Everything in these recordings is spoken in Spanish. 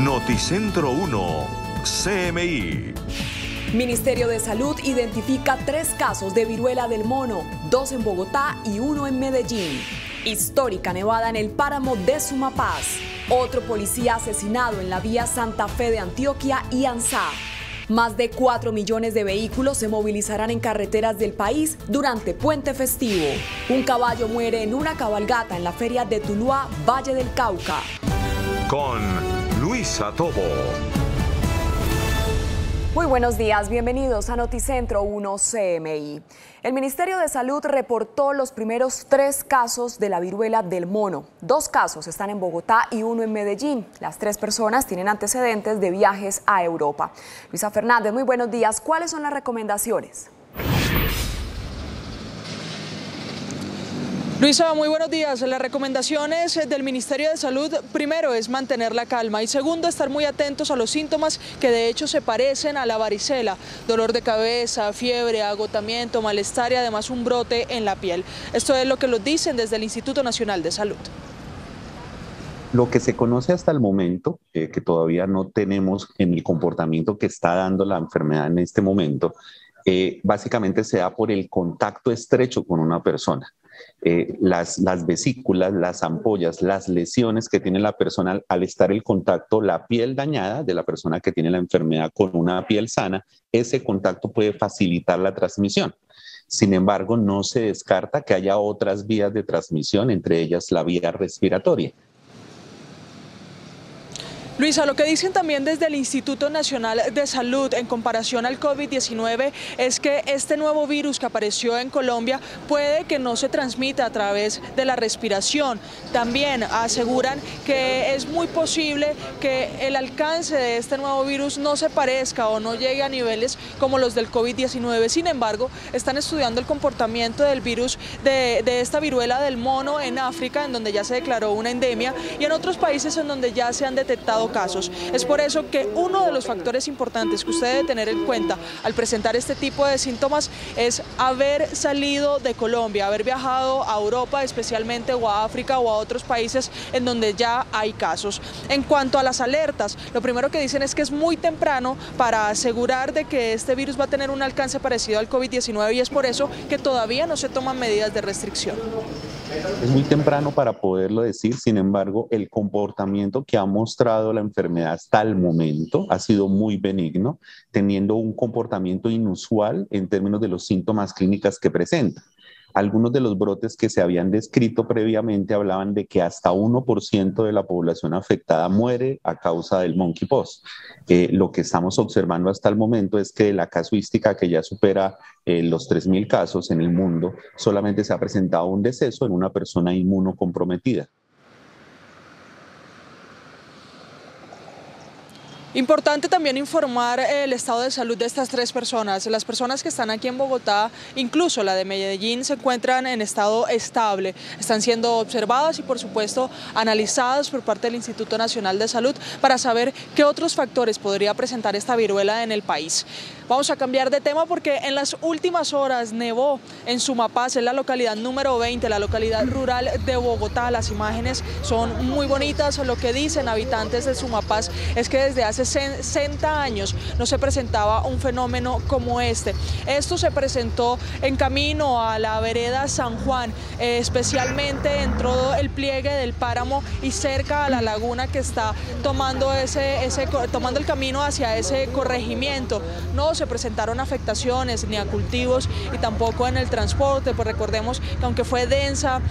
Noticentro 1, CMI. Ministerio de Salud identifica 3 casos de viruela del mono, 2 en Bogotá y 1 en Medellín. Histórica nevada en el páramo de Sumapaz. Otro policía asesinado en la vía Santa Fe de Antioquia y Anzá. Más de 4 millones de vehículos se movilizarán en carreteras del país durante puente festivo. Un caballo muere en una cabalgata en la feria de Tuluá, Valle del Cauca. Con Luisa Tobo. Muy buenos días, bienvenidos a Noticentro 1 CMI. El Ministerio de Salud reportó los primeros 3 casos de la viruela del mono. 2 casos están en Bogotá y 1 en Medellín. Las 3 personas tienen antecedentes de viajes a Europa. Luisa Fernández, muy buenos días. ¿Cuáles son las recomendaciones? Luisa, muy buenos días. Las recomendaciones del Ministerio de Salud, primero, es mantener la calma y segundo, estar muy atentos a los síntomas que de hecho se parecen a la varicela. Dolor de cabeza, fiebre, agotamiento, malestar y además un brote en la piel. Esto es lo que nos dicen desde el Instituto Nacional de Salud. Lo que se conoce hasta el momento, que todavía no tenemos en el comportamiento que está dando la enfermedad en este momento, básicamente se da por el contacto estrecho con una persona. Las vesículas, las ampollas, las lesiones que tiene la persona al estar en contacto, la piel dañada de la persona que tiene la enfermedad con una piel sana, ese contacto puede facilitar la transmisión. Sin embargo, no se descarta que haya otras vías de transmisión, entre ellas la vía respiratoria. Luisa, lo que dicen también desde el Instituto Nacional de Salud en comparación al COVID-19 es que este nuevo virus que apareció en Colombia puede que no se transmita a través de la respiración. También aseguran que es muy posible que el alcance de este nuevo virus no se parezca o no llegue a niveles como los del COVID-19. Sin embargo, están estudiando el comportamiento del virus de esta viruela del mono en África, en donde ya se declaró una endemia, y en otros países en donde ya se han detectado casos. Es por eso que uno de los factores importantes que usted debe tener en cuenta al presentar este tipo de síntomas es haber salido de Colombia, haber viajado a Europa especialmente, o a África o a otros países en donde ya hay casos. En cuanto a las alertas, lo primero que dicen es que es muy temprano para asegurar de que este virus va a tener un alcance parecido al COVID-19 y es por eso que todavía no se toman medidas de restricción. Es muy temprano para poderlo decir, sin embargo, el comportamiento que ha mostrado la enfermedad hasta el momento ha sido muy benigno, teniendo un comportamiento inusual en términos de los síntomas clínicos que presenta. Algunos de los brotes que se habían descrito previamente hablaban de que hasta 1% de la población afectada muere a causa del monkeypox. Lo que estamos observando hasta el momento es que la casuística, que ya supera los 3.000 casos en el mundo, solamente se ha presentado un deceso en una persona inmunocomprometida. Importante también informar el estado de salud de estas 3 personas. Las personas que están aquí en Bogotá, incluso la de Medellín, se encuentran en estado estable. Están siendo observadas y, por supuesto, analizadas por parte del Instituto Nacional de Salud para saber qué otros factores podría presentar esta viruela en el país. Vamos a cambiar de tema porque en las últimas horas nevó en Sumapaz, en la localidad número 20, la localidad rural de Bogotá. Las imágenes son muy bonitas. Lo que dicen habitantes de Sumapaz es que desde hace 60 años no se presentaba un fenómeno como este. Esto se presentó en camino a la vereda San Juan, especialmente en todo el pliegue del páramo y cerca a la laguna que está tomando el camino hacia ese corregimiento. No se presentaron afectaciones ni a cultivos y tampoco en el transporte, pues recordemos que aunque fue densa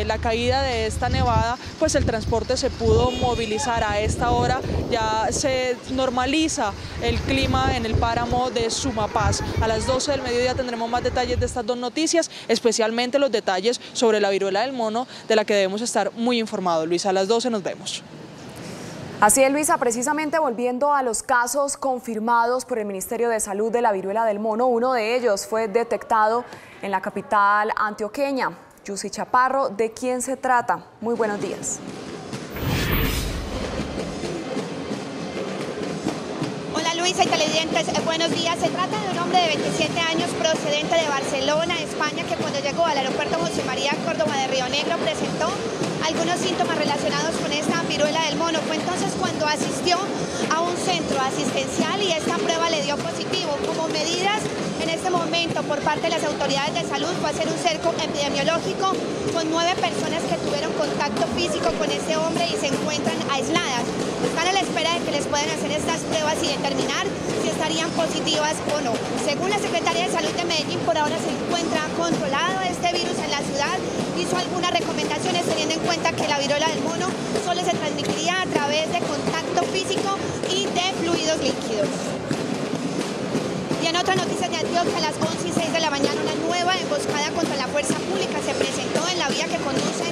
la caída de esta nevada, pues el transporte se pudo movilizar. A esta hora ya se normaliza el clima en el páramo de Sumapaz. A las 12 del mediodía tendremos más detalles de estas 2 noticias, especialmente los detalles sobre la viruela del mono, de la que debemos estar muy informados. Luisa, a las 12 nos vemos. Así es, Luisa, precisamente volviendo a los casos confirmados por el Ministerio de Salud de la viruela del mono, uno de ellos fue detectado en la capital antioqueña. Yusi Chaparro, ¿de quién se trata? Muy buenos días. Luisa y televidentes, buenos días. Se trata de un hombre de 27 años procedente de Barcelona, España, que cuando llegó al aeropuerto José María Córdoba de Río Negro presentó algunos síntomas relacionados con esta viruela del mono. Fue entonces cuando asistió a un centro asistencial y esta prueba le dio positivo. Como medidas en este momento por parte de las autoridades de salud fue hacer un cerco epidemiológico con 9 personas que tuvieron contacto físico con este hombre y se encuentran aisladas. Están a la espera de que les puedan hacer estas pruebas y determinar si estarían positivas o no. Según la Secretaría de Salud de Medellín, por ahora se encuentra controlado este virus en la ciudad. Hizo algunas recomendaciones teniendo en cuenta que la viruela del mono solo se transmitiría a través de contacto físico y de fluidos líquidos. Y en otras noticias de Antioquia, a las 11:06 de la mañana, una nueva emboscada contra la fuerza pública se presentó en la vía que conduce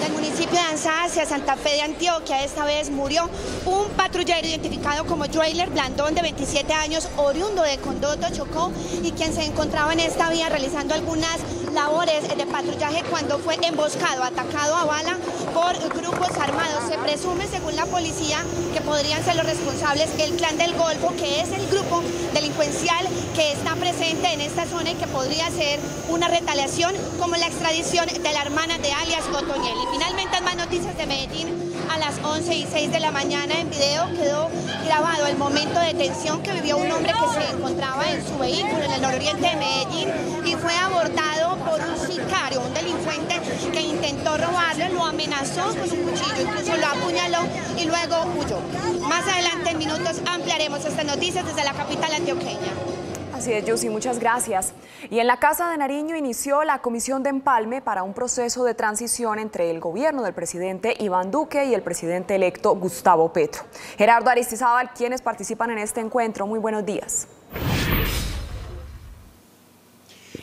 del municipio de Anzá hacia Santa Fe de Antioquia. Esta vez murió un patrullero identificado como Joyler Blandón, de 27 años, oriundo de Condoto, Chocó, y quien se encontraba en esta vía realizando algunas labores de patrullaje cuando fue emboscado, atacado a bala por grupos armados. Se presume, según la policía, que podrían ser los responsables el Clan del Golfo, que es el grupo delincuencial que está presente en esta zona y que podría ser una retaliación como la extradición de la hermana de alias Otoniel. Y finalmente, más noticias de Medellín. A las 11:06 de la mañana, en video quedó grabado el momento de tensión que vivió un hombre que se encontraba en su vehículo en el nororiente de Medellín y fue abordado por un sicario, un delincuente que intentó robarlo, lo amenazó con un cuchillo, incluso lo apuñaló y luego huyó. Más adelante, en minutos, ampliaremos estas noticias desde la capital antioqueña. Así es, Yussi, muchas gracias. Y en la Casa de Nariño inició la comisión de empalme para un proceso de transición entre el gobierno del presidente Iván Duque y el presidente electo Gustavo Petro. Gerardo Aristizábal, quienes participan en este encuentro, muy buenos días.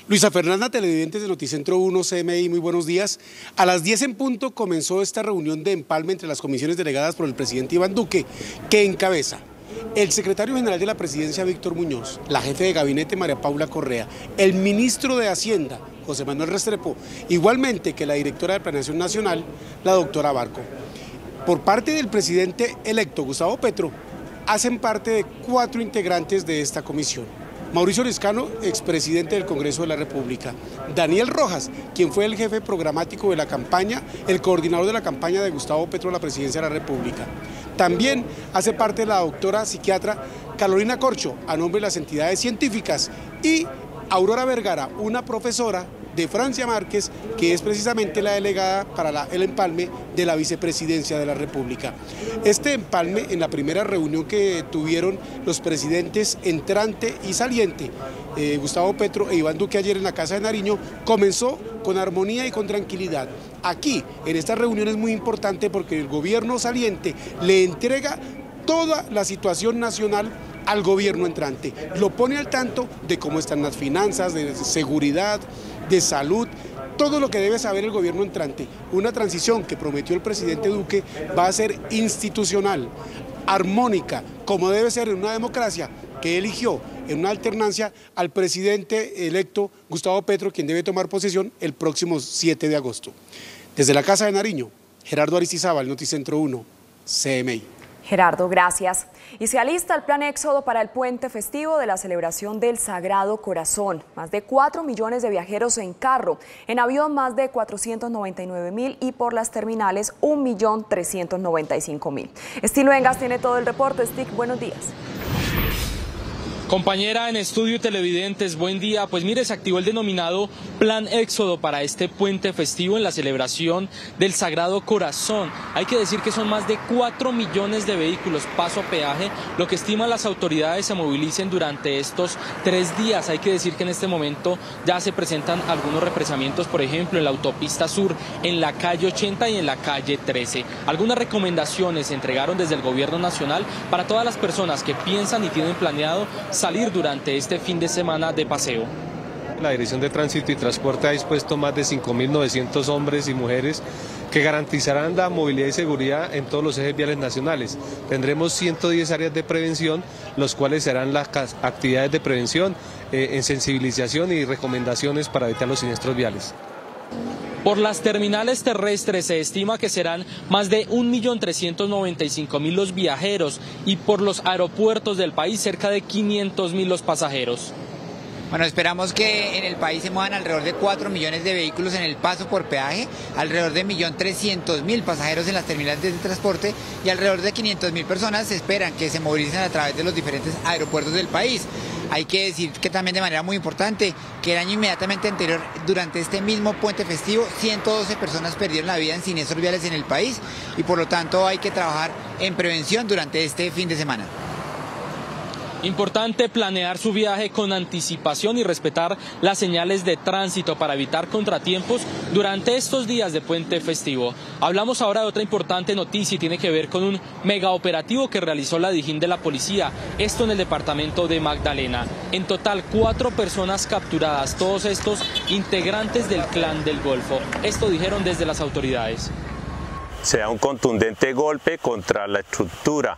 Luisa Fernanda, televidentes de Noticentro 1 CMI, muy buenos días. A las 10 en punto comenzó esta reunión de empalme entre las comisiones delegadas por el presidente Iván Duque, que encabeza el secretario general de la presidencia, Víctor Muñoz, la jefe de gabinete, María Paula Correa, el ministro de Hacienda, José Manuel Restrepo, igualmente que la directora de Planeación Nacional, la doctora Barco. Por parte del presidente electo, Gustavo Petro, hacen parte de 4 integrantes de esta comisión. Mauricio Liscano, expresidente del Congreso de la República. Daniel Rojas, quien fue el jefe programático de la campaña, el coordinador de la campaña de Gustavo Petro a la presidencia de la República. También hace parte la doctora psiquiatra Carolina Corcho, a nombre de las entidades científicas, y Aurora Vergara, una profesora de Francia Márquez, que es precisamente la delegada para el empalme de la vicepresidencia de la República. Este empalme, en la primera reunión que tuvieron los presidentes entrante y saliente, Gustavo Petro e Iván Duque, ayer en la Casa de Nariño, comenzó con armonía y con tranquilidad. Aquí, en esta reunión, es muy importante porque el gobierno saliente le entrega toda la situación nacional al gobierno entrante, lo pone al tanto de cómo están las finanzas, de seguridad, de salud, todo lo que debe saber el gobierno entrante. Una transición que prometió el presidente Duque va a ser institucional, armónica, como debe ser en una democracia, que eligió en una alternancia al presidente electo Gustavo Petro, quien debe tomar posesión el próximo 7 de agosto. Desde la Casa de Nariño, Gerardo Aristizábal, Noticentro 1, CMI. Gerardo, gracias. Y se alista el plan Éxodo para el puente festivo de la celebración del Sagrado Corazón. Más de 4 millones de viajeros en carro, en avión más de 499.000 y por las terminales 1.395.000. Estilo Engas tiene todo el reporte. Stick, buenos días. Compañera en estudio y televidentes, buen día. Pues mire, se activó el denominado Plan Éxodo para este puente festivo en la celebración del Sagrado Corazón. Hay que decir que son más de 4 millones de vehículos paso a peaje, lo que estiman las autoridades se movilicen durante estos 3 días. Hay que decir que en este momento ya se presentan algunos represamientos, por ejemplo, en la autopista sur, en la calle 80 y en la calle 13. Algunas recomendaciones se entregaron desde el gobierno nacional para todas las personas que piensan y tienen planeado salir durante este fin de semana de paseo. La Dirección de Tránsito y Transporte ha dispuesto más de 5.900 hombres y mujeres que garantizarán la movilidad y seguridad en todos los ejes viales nacionales. Tendremos 110 áreas de prevención, los cuales serán las actividades de prevención en sensibilización y recomendaciones para evitar los siniestros viales. Por las terminales terrestres se estima que serán más de 1.395.000 los viajeros y por los aeropuertos del país cerca de 500.000 los pasajeros. Bueno, esperamos que en el país se muevan alrededor de 4 millones de vehículos en el paso por peaje, alrededor de 1.300.000 pasajeros en las terminales de transporte y alrededor de 500.000 personas se esperan que se movilicen a través de los diferentes aeropuertos del país. Hay que decir que también de manera muy importante que el año inmediatamente anterior, durante este mismo puente festivo, 112 personas perdieron la vida en siniestros viales en el país y por lo tanto hay que trabajar en prevención durante este fin de semana. Importante planear su viaje con anticipación y respetar las señales de tránsito para evitar contratiempos durante estos días de puente festivo. Hablamos ahora de otra importante noticia y tiene que ver con un mega operativo que realizó la Dijín de la policía, esto en el departamento de Magdalena. En total 4 personas capturadas, todos estos integrantes del Clan del Golfo. Esto dijeron desde las autoridades. Se da un contundente golpe contra la estructura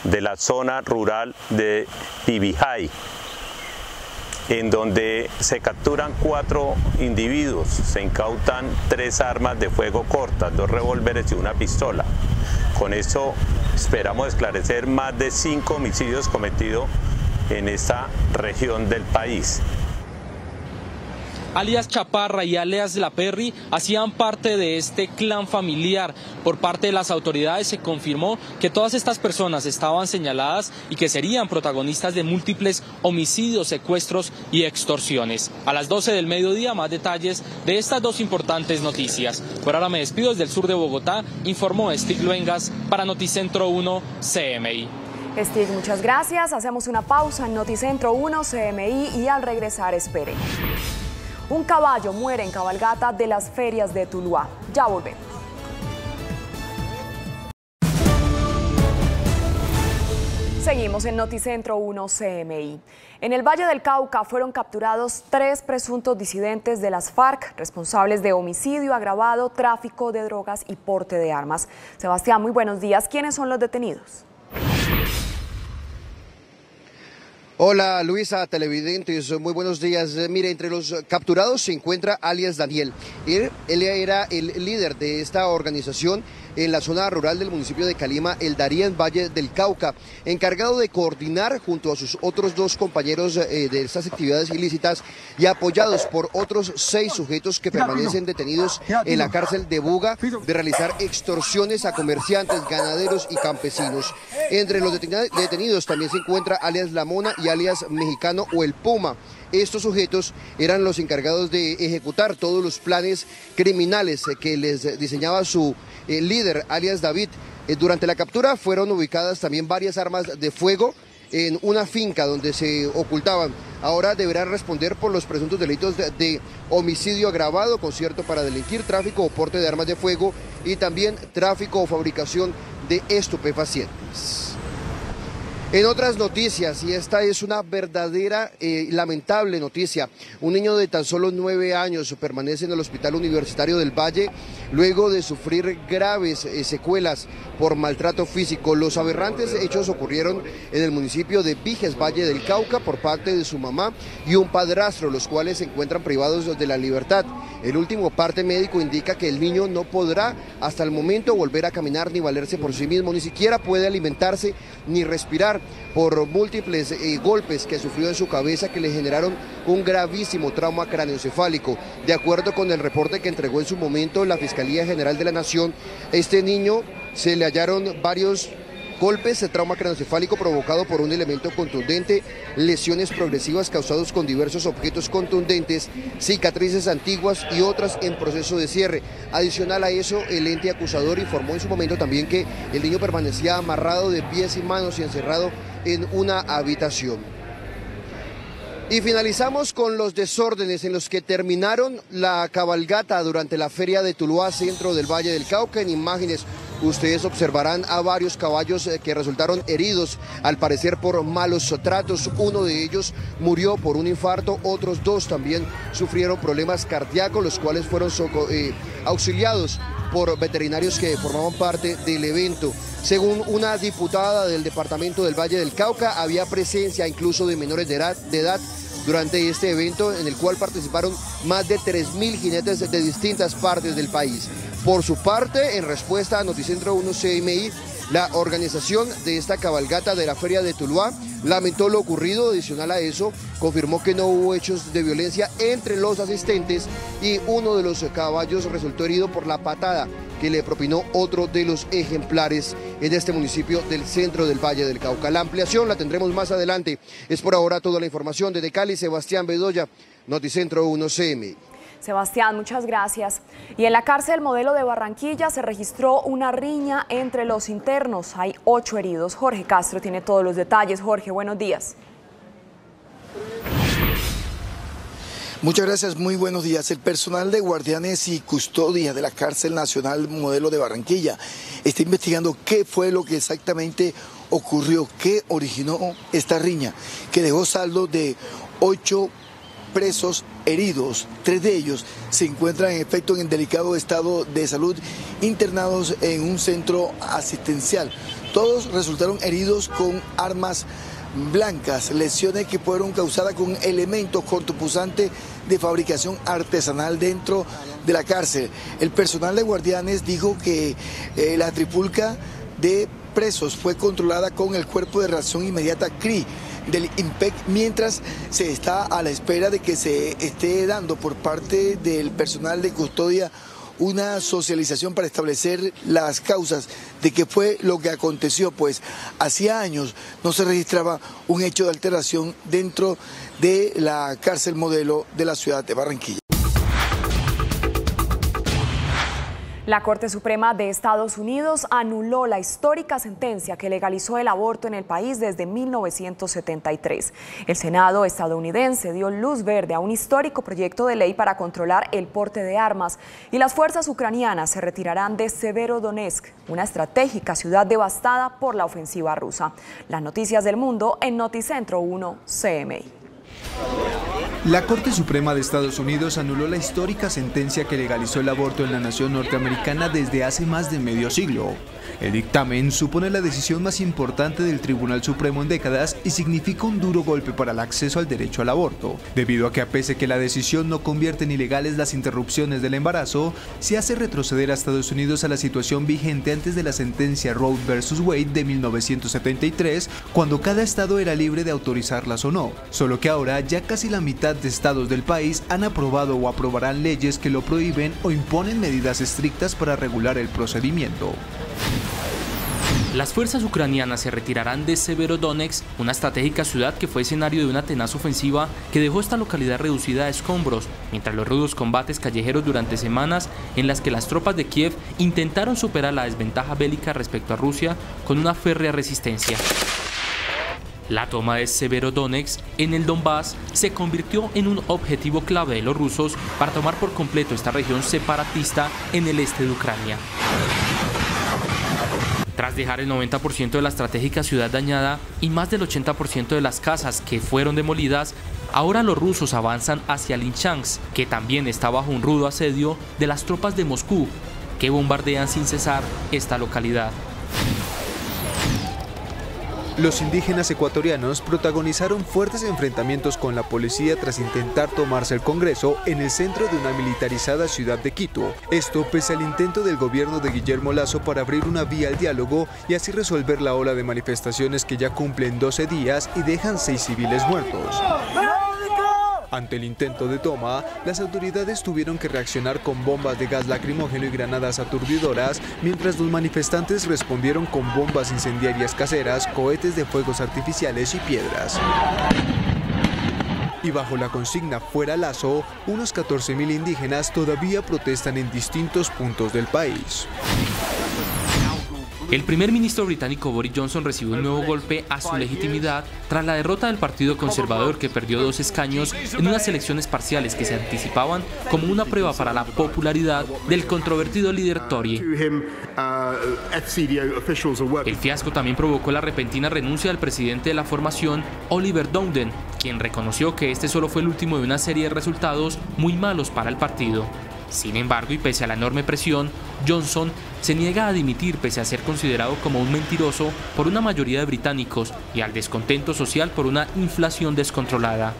de la zona rural de Pibijay, en donde se capturan 4 individuos, se incautan 3 armas de fuego cortas, 2 revólveres y una pistola. Con eso esperamos esclarecer más de 5 homicidios cometidos en esta región del país. Alias Chaparra y alias La Perry hacían parte de este clan familiar. Por parte de las autoridades se confirmó que todas estas personas estaban señaladas y que serían protagonistas de múltiples homicidios, secuestros y extorsiones. A las 12 del mediodía, más detalles de estas 2 importantes noticias. Por ahora me despido desde el sur de Bogotá, informó Stig Luengas para Noticentro 1 CMI. Stig, muchas gracias. Hacemos una pausa en Noticentro 1 CMI y al regresar espere. Un caballo muere en cabalgata de las ferias de Tuluá. Ya volvemos. Seguimos en Noticentro 1 CMI. En el Valle del Cauca fueron capturados 3 presuntos disidentes de las FARC, responsables de homicidio agravado, tráfico de drogas y porte de armas. Sebastián, muy buenos días. ¿Quiénes son los detenidos? Hola Luisa, televidentes, muy buenos días. Mire, entre los capturados se encuentra alias Daniel. Él era el líder de esta organización en la zona rural del municipio de Calima, el Darién, Valle del Cauca, encargado de coordinar junto a sus otros 2 compañeros de estas actividades ilícitas y apoyados por otros 6 sujetos que permanecen detenidos en la cárcel de Buga de realizar extorsiones a comerciantes, ganaderos y campesinos. Entre los detenidos también se encuentra alias La Mona y alias Mexicano o el Puma. Estos sujetos eran los encargados de ejecutar todos los planes criminales que les diseñaba su líder, alias David. Durante la captura fueron ubicadas también varias armas de fuego en una finca donde se ocultaban. Ahora deberán responder por los presuntos delitos de homicidio agravado, concierto para delinquir, tráfico o porte de armas de fuego y también tráfico o fabricación de estupefacientes. En otras noticias, y esta es una verdadera lamentable noticia, un niño de tan solo 9 años permanece en el Hospital Universitario del Valle luego de sufrir graves secuelas por maltrato físico. Los aberrantes hechos ocurrieron en el municipio de Viges, Valle del Cauca, por parte de su mamá y un padrastro, los cuales se encuentran privados de la libertad. El último parte médico indica que el niño no podrá hasta el momento volver a caminar ni valerse por sí mismo, ni siquiera puede alimentarse ni respirar por múltiples golpes que sufrió en su cabeza que le generaron un gravísimo trauma craneoencefálico. De acuerdo con el reporte que entregó en su momento la Fiscalía General de la Nación, este niño se le hallaron varios golpes de trauma craneoencefálico provocado por un elemento contundente, lesiones progresivas causadas con diversos objetos contundentes, cicatrices antiguas y otras en proceso de cierre. Adicional a eso, el ente acusador informó en su momento también que el niño permanecía amarrado de pies y manos y encerrado en una habitación. Y finalizamos con los desórdenes en los que terminaron la cabalgata durante la feria de Tuluá, centro del Valle del Cauca. En imágenes ustedes observarán a varios caballos que resultaron heridos, al parecer por malos tratos. Uno de ellos murió por un infarto, otros 2 también sufrieron problemas cardíacos, los cuales fueron auxiliados por veterinarios que formaban parte del evento. Según una diputada del departamento del Valle del Cauca, había presencia incluso de menores de edad durante este evento, en el cual participaron más de 3.000 jinetes de distintas partes del país. Por su parte, en respuesta a Noticentro 1 CMI, la organización de esta cabalgata de la Feria de Tuluá lamentó lo ocurrido. Adicional a eso, confirmó que no hubo hechos de violencia entre los asistentes y uno de los caballos resultó herido por la patada que le propinó otro de los ejemplares en este municipio del centro del Valle del Cauca. La ampliación la tendremos más adelante. Es por ahora toda la información. Desde Cali, Sebastián Bedoya, Noticentro 1 CMI. Sebastián, muchas gracias. Y en la cárcel Modelo de Barranquilla se registró una riña entre los internos. Hay 8 heridos. Jorge Castro tiene todos los detalles. Jorge, buenos días. Muchas gracias, muy buenos días. El personal de guardianes y custodia de la cárcel nacional Modelo de Barranquilla está investigando qué fue lo que exactamente ocurrió, qué originó esta riña, que dejó saldo de 8 presos heridos. 3 de ellos se encuentran en efecto en delicado estado de salud, internados en un centro asistencial. Todos resultaron heridos con armas blancas, lesiones que fueron causadas con elementos cortopunzantes de fabricación artesanal dentro de la cárcel. El personal de guardianes dijo que la trifulca de presos fue controlada con el Cuerpo de Reacción Inmediata CRI del IMPEC, mientras se está a la espera de que se esté dando por parte del personal de custodia una socialización para establecer las causas de qué fue lo que aconteció, pues hacía años no se registraba un hecho de alteración dentro de la cárcel Modelo de la ciudad de Barranquilla. La Corte Suprema de Estados Unidos anuló la histórica sentencia que legalizó el aborto en el país desde 1973. El Senado estadounidense dio luz verde a un histórico proyecto de ley para controlar el porte de armas y las fuerzas ucranianas se retirarán de Severodonetsk, una estratégica ciudad devastada por la ofensiva rusa. Las noticias del mundo en Noticentro 1 CMI. La Corte Suprema de Estados Unidos anuló la histórica sentencia que legalizó el aborto en la nación norteamericana desde hace más de medio siglo. El dictamen supone la decisión más importante del Tribunal Supremo en décadas y significa un duro golpe para el acceso al derecho al aborto, debido a que a pesar que la decisión no convierte en ilegales las interrupciones del embarazo, se hace retroceder a Estados Unidos a la situación vigente antes de la sentencia Roe vs. Wade de 1973, cuando cada estado era libre de autorizarlas o no, solo que ahora ya casi la mitad de estados del país han aprobado o aprobarán leyes que lo prohíben o imponen medidas estrictas para regular el procedimiento. Las fuerzas ucranianas se retirarán de Severodonetsk, una estratégica ciudad que fue escenario de una tenaz ofensiva que dejó esta localidad reducida a escombros, mientras los rudos combates callejeros durante semanas en las que las tropas de Kiev intentaron superar la desventaja bélica respecto a Rusia con una férrea resistencia. La toma de Severodonetsk en el Donbass se convirtió en un objetivo clave de los rusos para tomar por completo esta región separatista en el este de Ucrania. Tras dejar el 90% de la estratégica ciudad dañada y más del 80% de las casas que fueron demolidas, ahora los rusos avanzan hacia Lysychansk, que también está bajo un rudo asedio de las tropas de Moscú, que bombardean sin cesar esta localidad. Los indígenas ecuatorianos protagonizaron fuertes enfrentamientos con la policía tras intentar tomarse el Congreso en el centro de una militarizada ciudad de Quito. Esto pese al intento del gobierno de Guillermo Lasso para abrir una vía al diálogo y así resolver la ola de manifestaciones que ya cumplen 12 días y dejan 6 civiles muertos. Ante el intento de toma, las autoridades tuvieron que reaccionar con bombas de gas lacrimógeno y granadas aturdidoras, mientras los manifestantes respondieron con bombas incendiarias caseras, cohetes de fuegos artificiales y piedras. Y bajo la consigna Fuera Lasso, unos 14.000 indígenas todavía protestan en distintos puntos del país. El primer ministro británico Boris Johnson recibió un nuevo golpe a su legitimidad tras la derrota del Partido Conservador, que perdió 2 escaños en unas elecciones parciales que se anticipaban como una prueba para la popularidad del controvertido líder Tory. El fiasco también provocó la repentina renuncia del presidente de la formación, Oliver Dowden, quien reconoció que este solo fue el último de una serie de resultados muy malos para el partido. Sin embargo, y pese a la enorme presión, Johnson se niega a dimitir pese a ser considerado como un mentiroso por una mayoría de británicos y al descontento social por una inflación descontrolada.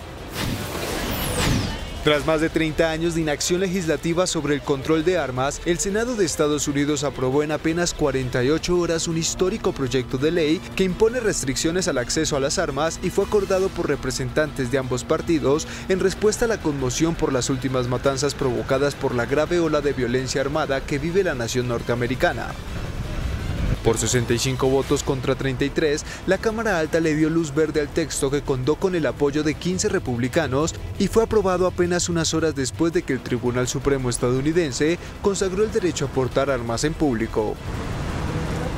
Tras más de 30 años de inacción legislativa sobre el control de armas, el Senado de Estados Unidos aprobó en apenas 48 horas un histórico proyecto de ley que impone restricciones al acceso a las armas y fue acordado por representantes de ambos partidos en respuesta a la conmoción por las últimas matanzas provocadas por la grave ola de violencia armada que vive la nación norteamericana. Por 65 votos contra 33, la Cámara Alta le dio luz verde al texto que contó con el apoyo de 15 republicanos y fue aprobado apenas unas horas después de que el Tribunal Supremo estadounidense consagró el derecho a portar armas en público.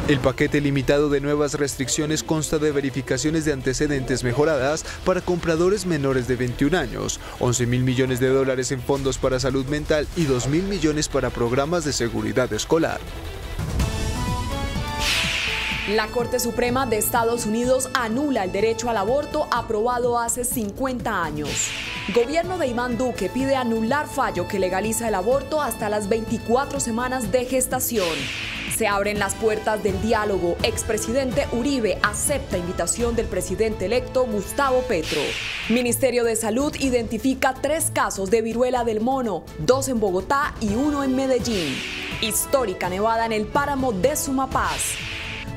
El paquete limitado de nuevas restricciones consta de verificaciones de antecedentes mejoradas para compradores menores de 21 años, 11.000 millones de dólares en fondos para salud mental y 2.000 millones para programas de seguridad escolar. La Corte Suprema de Estados Unidos anula el derecho al aborto aprobado hace 50 años. Gobierno de Iván Duque pide anular fallo que legaliza el aborto hasta las 24 semanas de gestación. Se abren las puertas del diálogo. Expresidente Uribe acepta invitación del presidente electo Gustavo Petro. Ministerio de Salud identifica 3 casos de viruela del mono, 2 en Bogotá y 1 en Medellín. Histórica nevada en el páramo de Sumapaz.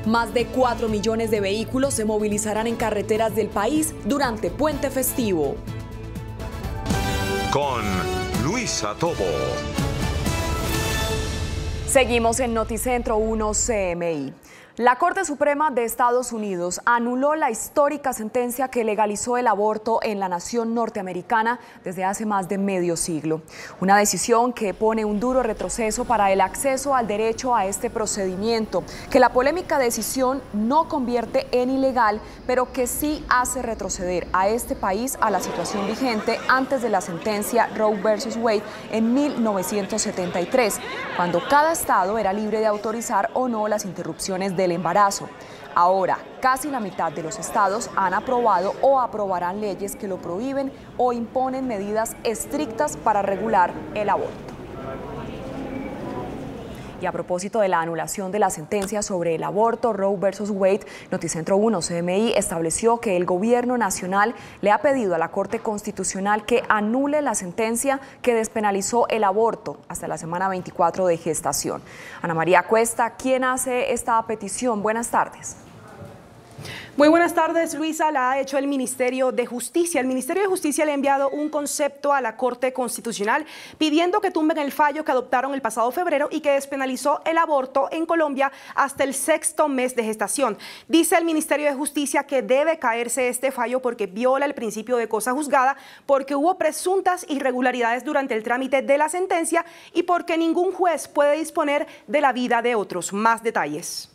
Más de 4 millones de vehículos se movilizarán en carreteras del país durante puente festivo. Con Luisa Tobo. Seguimos en Noticentro 1 CMI. La Corte Suprema de Estados Unidos anuló la histórica sentencia que legalizó el aborto en la nación norteamericana desde hace más de medio siglo. Una decisión que pone un duro retroceso para el acceso al derecho a este procedimiento, que la polémica decisión no convierte en ilegal, pero que sí hace retroceder a este país a la situación vigente antes de la sentencia Roe versus Wade en 1973, cuando cada estado era libre de autorizar o no las interrupciones del embarazo. Ahora, casi la mitad de los estados han aprobado o aprobarán leyes que lo prohíben o imponen medidas estrictas para regular el aborto. Y a propósito de la anulación de la sentencia sobre el aborto Roe versus Wade, Noticentro 1 CMI estableció que el gobierno nacional le ha pedido a la Corte Constitucional que anule la sentencia que despenalizó el aborto hasta la semana 24 de gestación. Ana María Cuesta, ¿quién hace esta petición? Buenas tardes. Muy buenas tardes, Luisa. La ha hecho el Ministerio de Justicia. El Ministerio de Justicia le ha enviado un concepto a la Corte Constitucional pidiendo que tumben el fallo que adoptaron el pasado febrero y que despenalizó el aborto en Colombia hasta el 6º mes de gestación. Dice el Ministerio de Justicia que debe caerse este fallo porque viola el principio de cosa juzgada, porque hubo presuntas irregularidades durante el trámite de la sentencia y porque ningún juez puede disponer de la vida de otros. Más detalles.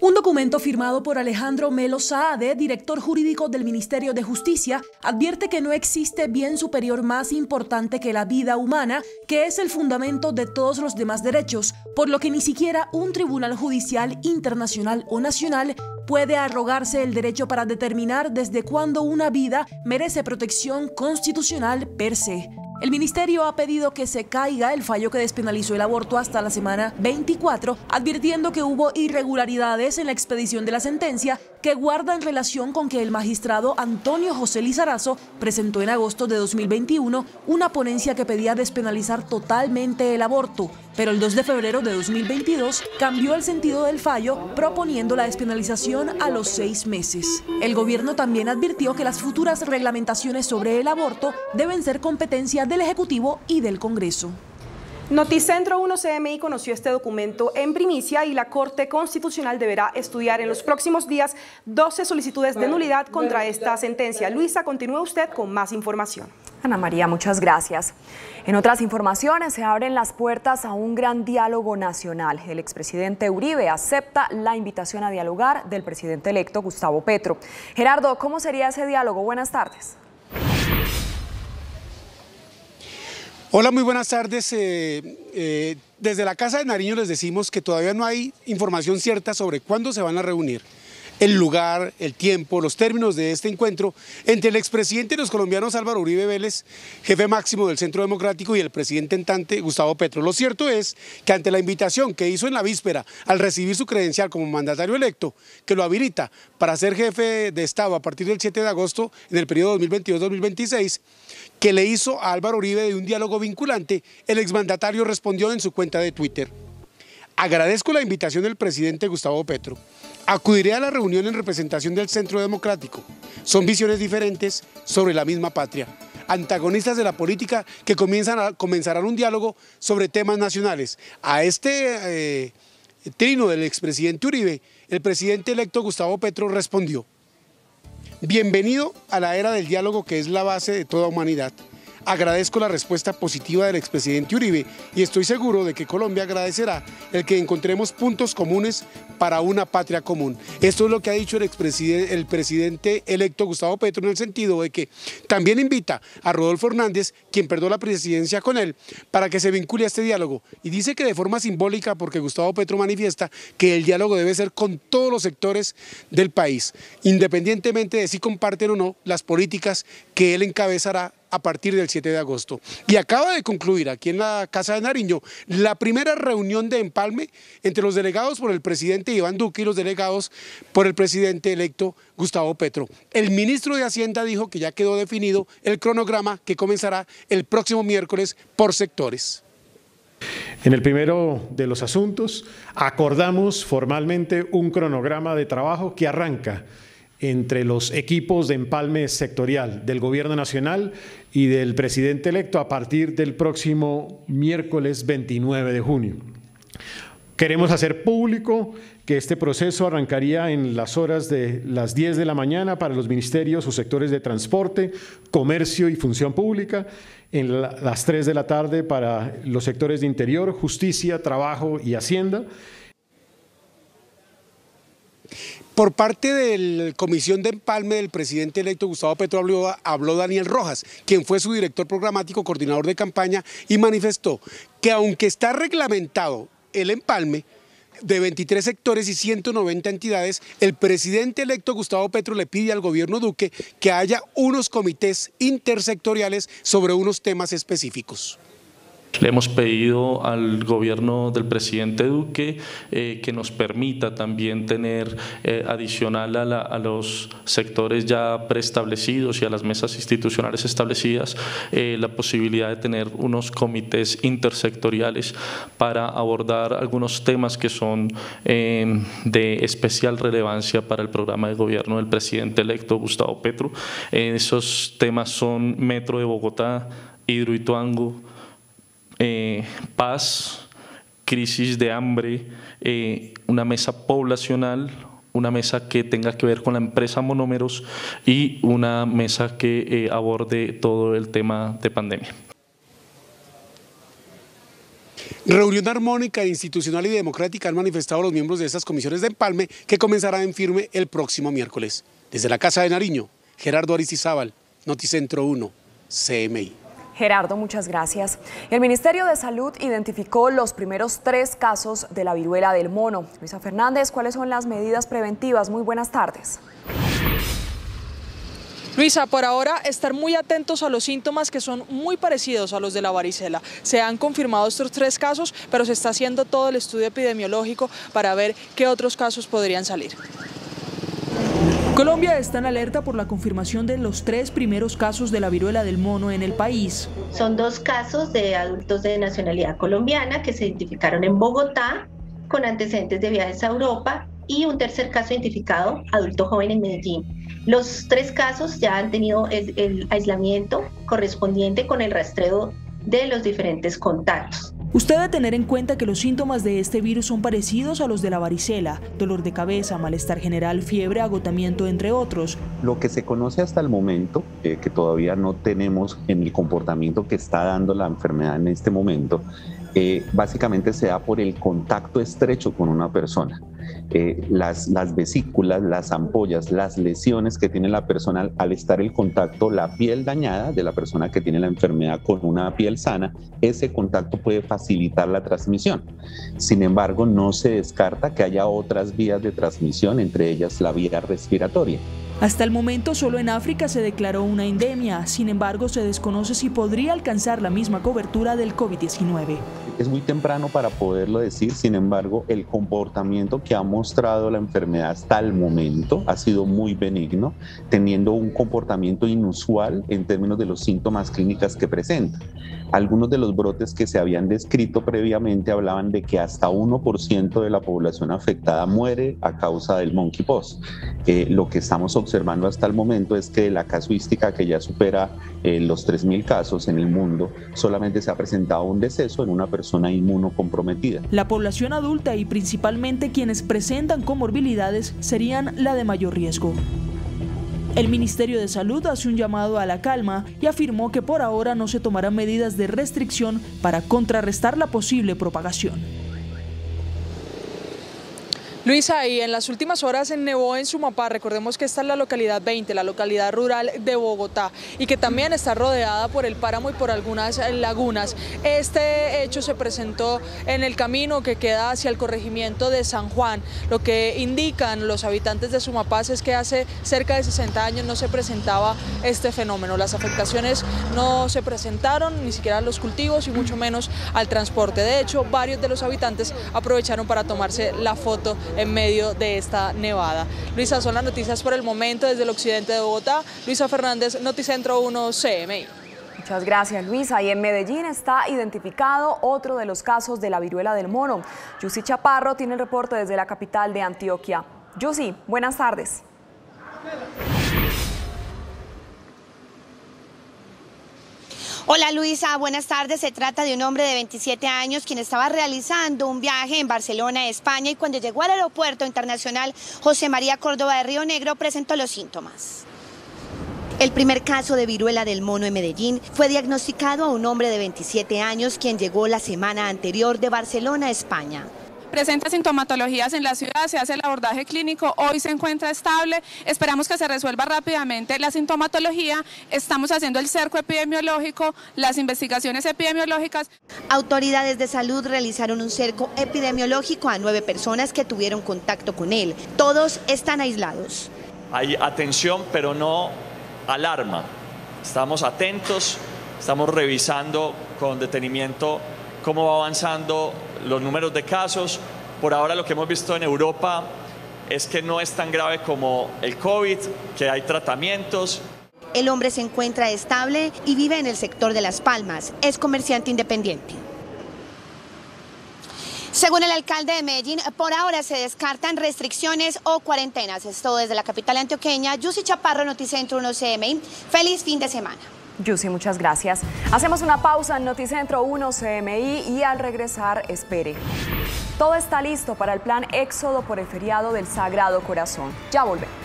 Un documento firmado por Alejandro Melo Saade, director jurídico del Ministerio de Justicia, advierte que no existe bien superior más importante que la vida humana, que es el fundamento de todos los demás derechos, por lo que ni siquiera un tribunal judicial internacional o nacional puede arrogarse el derecho para determinar desde cuándo una vida merece protección constitucional per se. El ministerio ha pedido que se caiga el fallo que despenalizó el aborto hasta la semana 24, advirtiendo que hubo irregularidades en la expedición de la sentencia que guardan relación con que el magistrado Antonio José Lizarazo presentó en agosto de 2021 una ponencia que pedía despenalizar totalmente el aborto, pero el 2 de febrero de 2022 cambió el sentido del fallo proponiendo la despenalización a los 6 meses. El gobierno también advirtió que las futuras reglamentaciones sobre el aborto deben ser competencia del Ejecutivo y del Congreso. Noticentro 1 CMI conoció este documento en primicia y la Corte Constitucional deberá estudiar en los próximos días 12 solicitudes de nulidad contra esta sentencia. Luisa, continúe usted con más información. Ana María, muchas gracias. En otras informaciones, se abren las puertas a un gran diálogo nacional. El expresidente Uribe acepta la invitación a dialogar del presidente electo Gustavo Petro. Gerardo, ¿cómo sería ese diálogo? Buenas tardes. Hola, muy buenas tardes. Desde la Casa de Nariño les decimos que todavía no hay información cierta sobre cuándo se van a reunir. el lugar, el tiempo, los términos de este encuentro entre el expresidente de los colombianos Álvaro Uribe Vélez, jefe máximo del Centro Democrático, y el presidente entrante Gustavo Petro. Lo cierto es que ante la invitación que hizo en la víspera al recibir su credencial como mandatario electo, que lo habilita para ser jefe de Estado a partir del 7 de agosto en el periodo 2022-2026, que le hizo a Álvaro Uribe de un diálogo vinculante, el exmandatario respondió en su cuenta de Twitter: agradezco la invitación del presidente Gustavo Petro. Acudiré a la reunión en representación del Centro Democrático. Son visiones diferentes sobre la misma patria, antagonistas de la política que comenzarán un diálogo sobre temas nacionales. A este trino del expresidente Uribe, el presidente electo Gustavo Petro respondió: bienvenido a la era del diálogo, que es la base de toda humanidad. Agradezco la respuesta positiva del expresidente Uribe y estoy seguro de que Colombia agradecerá el que encontremos puntos comunes para una patria común. Esto es lo que ha dicho el presidente electo Gustavo Petro, en el sentido de que también invita a Rodolfo Hernández, quien perdió la presidencia con él, para que se vincule a este diálogo. Y dice que de forma simbólica, porque Gustavo Petro manifiesta que el diálogo debe ser con todos los sectores del país, independientemente de si comparten o no las políticas que él encabezará a partir del 7 de agosto. Y acaba de concluir aquí en la Casa de Nariño la primera reunión de empalme entre los delegados por el presidente Iván Duque y los delegados por el presidente electo Gustavo Petro. El ministro de Hacienda dijo que ya quedó definido el cronograma que comenzará el próximo miércoles por sectores. En el primero de los asuntos, acordamos formalmente un cronograma de trabajo que arranca entre los equipos de empalme sectorial del Gobierno Nacional y del presidente electo a partir del próximo miércoles 29 de junio. Queremos hacer público que este proceso arrancaría en las horas de las 10 de la mañana para los ministerios o sectores de transporte, comercio y función pública, en las 3 de la tarde para los sectores de interior, justicia, trabajo y hacienda. Por parte de la comisión de empalme del presidente electo Gustavo Petro habló Daniel Rojas, quien fue su director programático, coordinador de campaña, y manifestó que aunque está reglamentado el empalme de 23 sectores y 190 entidades, el presidente electo Gustavo Petro le pide al gobierno Duque que haya unos comités intersectoriales sobre unos temas específicos. Le hemos pedido al gobierno del presidente Duque que nos permita también tener adicional a los sectores ya preestablecidos y a las mesas institucionales establecidas la posibilidad de tener unos comités intersectoriales para abordar algunos temas que son de especial relevancia para el programa de gobierno del presidente electo Gustavo Petro. Esos temas son Metro de Bogotá, Hidroituango, paz, crisis de hambre, una mesa poblacional, una mesa que tenga que ver con la empresa Monómeros y una mesa que aborde todo el tema de pandemia. Reunión armónica, institucional y democrática han manifestado los miembros de estas comisiones de empalme, que comenzará en firme el próximo miércoles. Desde la Casa de Nariño, Gerardo Aristizábal, Noticentro 1, CMI. Gerardo, muchas gracias. El Ministerio de Salud identificó los primeros 3 casos de la viruela del mono. Luisa Fernández, ¿cuáles son las medidas preventivas? Muy buenas tardes. Luisa, por ahora estar muy atentos a los síntomas, que son muy parecidos a los de la varicela. Se han confirmado estos 3 casos, pero se está haciendo todo el estudio epidemiológico para ver qué otros casos podrían salir. Colombia está en alerta por la confirmación de los 3 primeros casos de la viruela del mono en el país. Son 2 casos de adultos de nacionalidad colombiana que se identificaron en Bogotá con antecedentes de viajes a Europa, y un tercer caso identificado, adulto joven en Medellín. Los 3 casos ya han tenido el aislamiento correspondiente con el rastreo de los diferentes contactos. Usted debe tener en cuenta que los síntomas de este virus son parecidos a los de la varicela: dolor de cabeza, malestar general, fiebre, agotamiento, entre otros. Lo que se conoce hasta el momento, que todavía no tenemos en el comportamiento que está dando la enfermedad en este momento, básicamente se da por el contacto estrecho con una persona. Las vesículas, las ampollas, las lesiones que tiene la persona al estar en contacto, la piel dañada de la persona que tiene la enfermedad con una piel sana, ese contacto puede facilitar la transmisión. Sin embargo, no se descarta que haya otras vías de transmisión, entre ellas la vía respiratoria. Hasta el momento solo en África se declaró una endemia, sin embargo se desconoce si podría alcanzar la misma cobertura del COVID-19. Es muy temprano para poderlo decir, sin embargo el comportamiento que ha mostrado la enfermedad hasta el momento ha sido muy benigno, teniendo un comportamiento inusual en términos de los síntomas clínicos que presenta. Algunos de los brotes que se habían descrito previamente hablaban de que hasta 1% de la población afectada muere a causa del monkeypox. Lo que estamos observando hasta el momento es que la casuística, que ya supera los 3.000 casos en el mundo, solamente se ha presentado un deceso en una persona inmunocomprometida. La población adulta y principalmente quienes presentan comorbilidades serían la de mayor riesgo. El Ministerio de Salud hace un llamado a la calma y afirmó que por ahora no se tomarán medidas de restricción para contrarrestar la posible propagación. Luisa, y en las últimas horas nevó en Sumapaz. Recordemos que esta es la localidad 20, la localidad rural de Bogotá, y que también está rodeada por el páramo y por algunas lagunas. Este hecho se presentó en el camino que queda hacia el corregimiento de San Juan. Lo que indican los habitantes de Sumapaz es que hace cerca de 60 años no se presentaba este fenómeno. Las afectaciones no se presentaron, ni siquiera a los cultivos y mucho menos al transporte. De hecho, varios de los habitantes aprovecharon para tomarse la foto en medio de esta nevada. Luisa, son las noticias por el momento desde el occidente de Bogotá. Luisa Fernández, Noticentro 1 CMI. Muchas gracias, Luisa. Y en Medellín está identificado otro de los casos de la viruela del mono. Yusi Chaparro tiene el reporte desde la capital de Antioquia. Yusi, buenas tardes. Hola Luisa, buenas tardes. Se trata de un hombre de 27 años quien estaba realizando un viaje en Barcelona, España, y cuando llegó al aeropuerto internacional José María Córdoba de Río Negro presentó los síntomas. El primer caso de viruela del mono en Medellín fue diagnosticado a un hombre de 27 años quien llegó la semana anterior de Barcelona, España. Presenta sintomatologías en la ciudad, se hace el abordaje clínico, hoy se encuentra estable, esperamos que se resuelva rápidamente la sintomatología, estamos haciendo el cerco epidemiológico, las investigaciones epidemiológicas. Autoridades de salud realizaron un cerco epidemiológico a 9 personas que tuvieron contacto con él, todos están aislados. Hay atención, pero no alarma, estamos atentos, estamos revisando con detenimiento cómo va avanzando los números de casos. Por ahora lo que hemos visto en Europa es que no es tan grave como el COVID, que hay tratamientos. El hombre se encuentra estable y vive en el sector de Las Palmas, es comerciante independiente. Según el alcalde de Medellín, por ahora se descartan restricciones o cuarentenas. Esto desde la capital antioqueña. Yusi Chaparro, Noticentro 1 CMI. Feliz fin de semana. Yusi, muchas gracias. Hacemos una pausa en Noticentro 1 CMI y al regresar, espere. Todo está listo para el plan Éxodo por el feriado del Sagrado Corazón. Ya volvemos.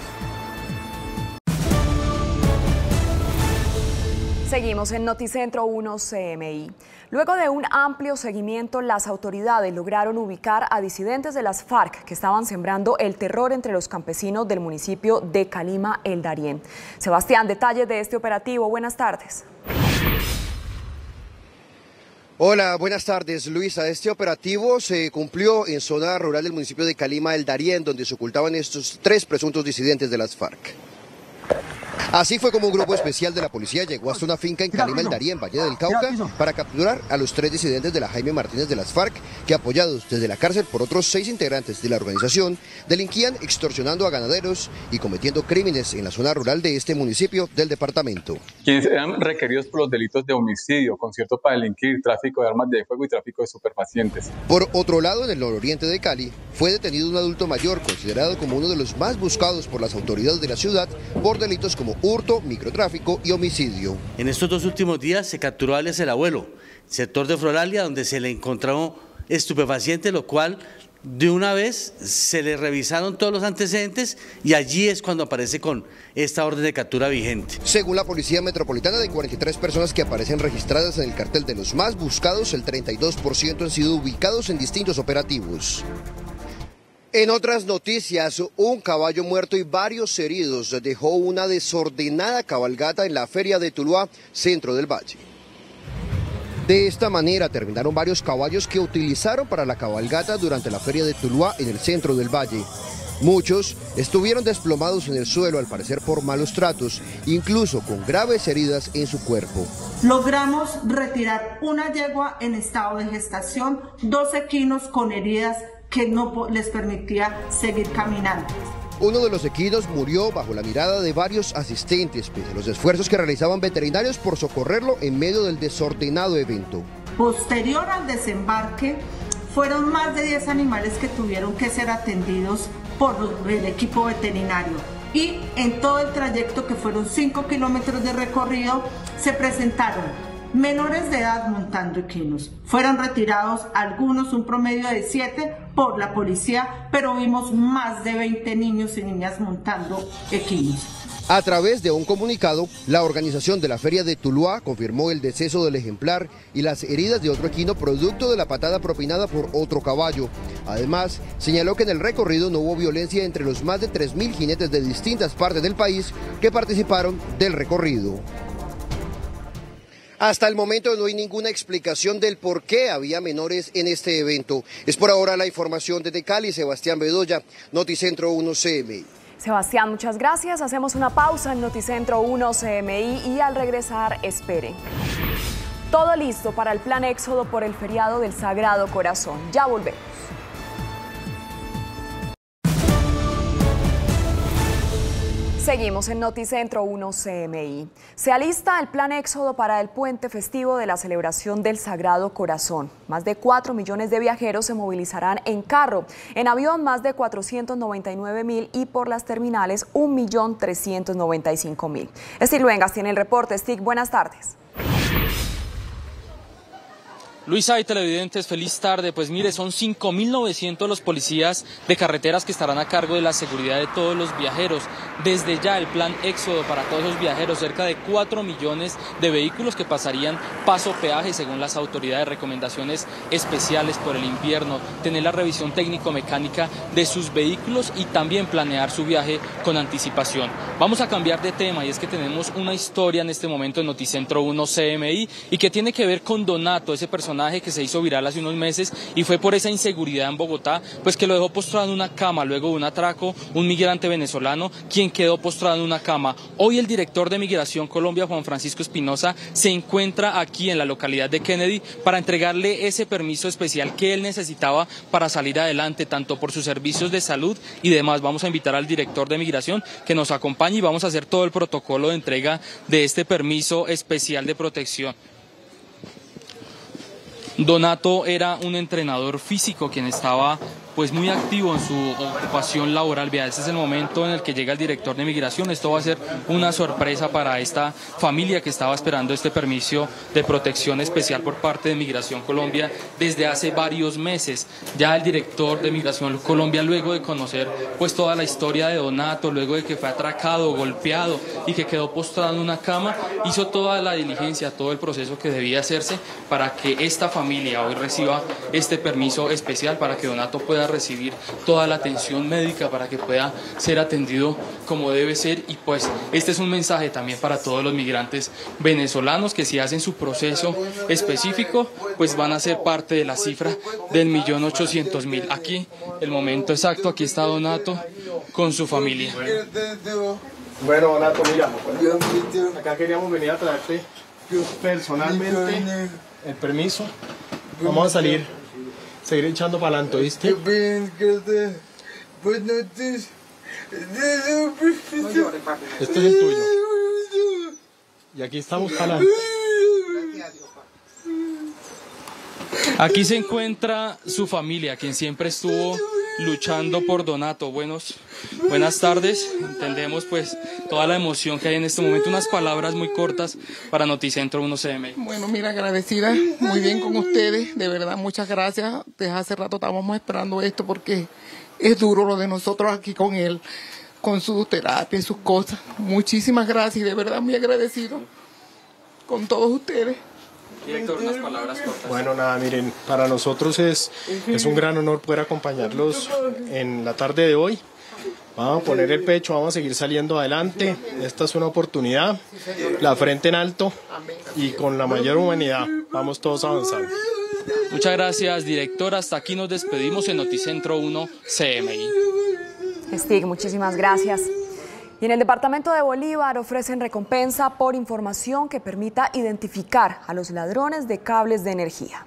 Seguimos en Noticentro 1 CMI. Luego de un amplio seguimiento, las autoridades lograron ubicar a disidentes de las FARC que estaban sembrando el terror entre los campesinos del municipio de Calima, El Darién. Sebastián, detalles de este operativo. Buenas tardes. Hola, buenas tardes, Luisa. Este operativo se cumplió en zona rural del municipio de Calima, El Darién, donde se ocultaban estos 3 presuntos disidentes de las FARC. Así fue como un grupo especial de la policía llegó hasta una finca en Calima, El Darién, Valle del Cauca, para capturar a los 3 disidentes de la Jaime Martínez de las FARC, que apoyados desde la cárcel por otros 6 integrantes de la organización, delinquían extorsionando a ganaderos y cometiendo crímenes en la zona rural de este municipio del departamento. Quienes eran requeridos por los delitos de homicidio, concierto para delinquir, tráfico de armas de fuego y tráfico de estupefacientes. Por otro lado, en el nororiente de Cali, fue detenido un adulto mayor considerado como uno de los más buscados por las autoridades de la ciudad por delitos como hurto, microtráfico y homicidio. En estos 2 últimos días se capturó alias el abuelo, sector de Floralia, donde se le encontró estupefaciente, lo cual de una vez se le revisaron todos los antecedentes y allí es cuando aparece con esta orden de captura vigente. Según la Policía Metropolitana, de 43 personas que aparecen registradas en el cartel de los más buscados, el 32% han sido ubicados en distintos operativos. En otras noticias, un caballo muerto y varios heridos dejó una desordenada cabalgata en la feria de Tuluá, centro del Valle. De esta manera terminaron varios caballos que utilizaron para la cabalgata durante la feria de Tuluá en el centro del Valle. Muchos estuvieron desplomados en el suelo, al parecer por malos tratos, incluso con graves heridas en su cuerpo. Logramos retirar una yegua en estado de gestación, 2 equinos con heridas que no les permitía seguir caminando. Uno de los equinos murió bajo la mirada de varios asistentes, pese a los esfuerzos que realizaban veterinarios por socorrerlo en medio del desordenado evento. Posterior al desembarque, fueron más de 10 animales que tuvieron que ser atendidos por el equipo veterinario. Y en todo el trayecto, que fueron 5 kilómetros de recorrido, se presentaron menores de edad montando equinos. Fueron retirados algunos, un promedio de 7, por la policía, pero vimos más de 20 niños y niñas montando equinos. A través de un comunicado, la organización de la Feria de Tuluá confirmó el deceso del ejemplar y las heridas de otro equino producto de la patada propinada por otro caballo. Además, señaló que en el recorrido no hubo violencia entre los más de 3.000 jinetes de distintas partes del país que participaron del recorrido. Hasta el momento no hay ninguna explicación del por qué había menores en este evento. Es por ahora la información desde Cali. Sebastián Bedoya, Noticentro 1 CMI. Sebastián, muchas gracias. Hacemos una pausa en Noticentro 1 CMI y al regresar, esperen. Todo listo para el plan éxodo por el feriado del Sagrado Corazón. Ya volvemos. Seguimos en Noticentro 1 CMI. Se alista el plan éxodo para el puente festivo de la celebración del Sagrado Corazón. Más de 4 millones de viajeros se movilizarán en carro, en avión más de 499.000 y por las terminales 1.395.000. Stig Luengas tiene el reporte. Stig, buenas tardes. Luisa y televidentes, feliz tarde. Pues mire, son 5.900 los policías de carreteras que estarán a cargo de la seguridad de todos los viajeros. Desde ya el plan éxodo para todos los viajeros, cerca de 4 millones de vehículos que pasarían paso peaje según las autoridades, recomendaciones especiales por el invierno, tener la revisión técnico-mecánica de sus vehículos y también planear su viaje con anticipación. Vamos a cambiar de tema y es que tenemos una historia en este momento en Noticentro 1 CMI y que tiene que ver con Donato, ese personaje que se hizo viral hace unos meses y fue por esa inseguridad en Bogotá, pues que lo dejó postrado en una cama luego de un atraco, un migrante venezolano quien quedó postrado en una cama. Hoy el director de Migración Colombia, Juan Francisco Espinosa, se encuentra aquí en la localidad de Kennedy para entregarle ese permiso especial que él necesitaba para salir adelante, tanto por sus servicios de salud y demás. Vamos a invitar al director de Migración que nos acompañe y vamos a hacer todo el protocolo de entrega de este permiso especial de protección. Donato era un entrenador físico quien estaba pues muy activo en su ocupación laboral. Vea, este es el momento en el que llega el director de Migración. Esto va a ser una sorpresa para esta familia que estaba esperando este permiso de protección especial por parte de Migración Colombia desde hace varios meses. Ya el director de Migración Colombia, luego de conocer pues toda la historia de Donato, luego de que fue atracado, golpeado y que quedó postrado en una cama, hizo toda la diligencia, todo el proceso que debía hacerse para que esta familia hoy reciba este permiso especial, para que Donato pueda recibir toda la atención médica, para que pueda ser atendido como debe ser. Y pues este es un mensaje también para todos los migrantes venezolanos que si hacen su proceso específico pues van a ser parte de la cifra del 1.800.000. Aquí el momento exacto, aquí está Donato con su familia. Bueno, Donato, mira, acá queríamos venir a traerte personalmente el permiso. Vamos a seguir echando para adelante, ¿viste? Este es el tuyo. Y aquí estamos para adelante. Aquí se encuentra su familia, quien siempre estuvo luchando por Donato. Buenas tardes. Entendemos pues toda la emoción que hay en este momento. Unas palabras muy cortas para Noticentro 1 CMI. Bueno, mira, agradecida muy bien con ustedes. De verdad, muchas gracias. Desde hace rato estábamos esperando esto porque es duro lo de nosotros aquí con él, con su terapia y sus cosas. Muchísimas gracias y de verdad muy agradecido con todos ustedes. Director, unas palabras cortas. Bueno, nada, miren, para nosotros es un gran honor poder acompañarlos en la tarde de hoy. Vamos a poner el pecho, vamos a seguir saliendo adelante. Esta es una oportunidad, la frente en alto y con la mayor humanidad. Vamos todos avanzando. Muchas gracias, director. Hasta aquí nos despedimos en Noticentro 1 CMI. Stig, muchísimas gracias. Y en el departamento de Bolívar ofrecen recompensa por información que permita identificar a los ladrones de cables de energía.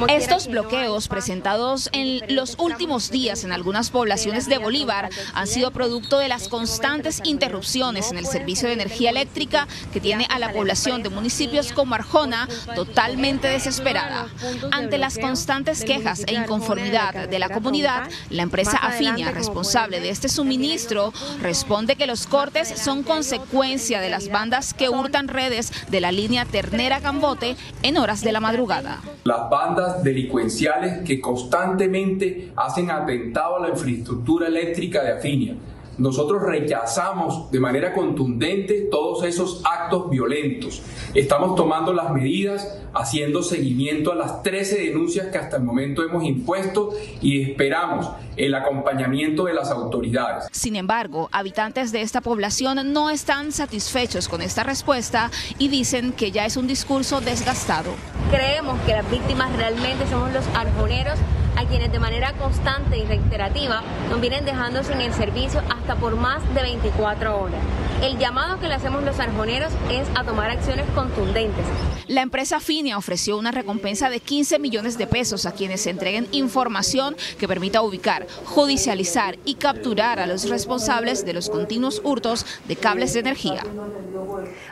Estos bloqueos presentados en los últimos días en algunas poblaciones de Bolívar han sido producto de las constantes interrupciones en el servicio de energía eléctrica que tiene a la población de municipios como Arjona totalmente desesperada. Ante las constantes quejas e inconformidad de la comunidad, la empresa Afinia, responsable de este suministro, responde que los cortes son consecuencia de las bandas que hurtan redes de la línea Ternera-Cambote en horas de la madrugada. Las bandas delincuenciales que constantemente hacen atentado a la infraestructura eléctrica de Afinia. Nosotros rechazamos de manera contundente todos esos actos violentos. Estamos tomando las medidas, haciendo seguimiento a las 13 denuncias que hasta el momento hemos impuesto y esperamos el acompañamiento de las autoridades. Sin embargo, habitantes de esta población no están satisfechos con esta respuesta y dicen que ya es un discurso desgastado. Creemos que las víctimas realmente somos los arjoneros, a quienes de manera constante y reiterativa nos vienen dejando sin el servicio hasta por más de 24 horas. El llamado que le hacemos los arjoneros es a tomar acciones contundentes. La empresa Afinia ofreció una recompensa de 15 millones de pesos a quienes entreguen información que permita ubicar, judicializar y capturar a los responsables de los continuos hurtos de cables de energía.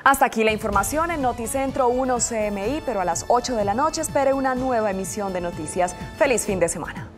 Hasta aquí la información en Noticentro 1 CMI, pero a las 8 de la noche espere una nueva emisión de noticias. ¡Feliz fin de semana!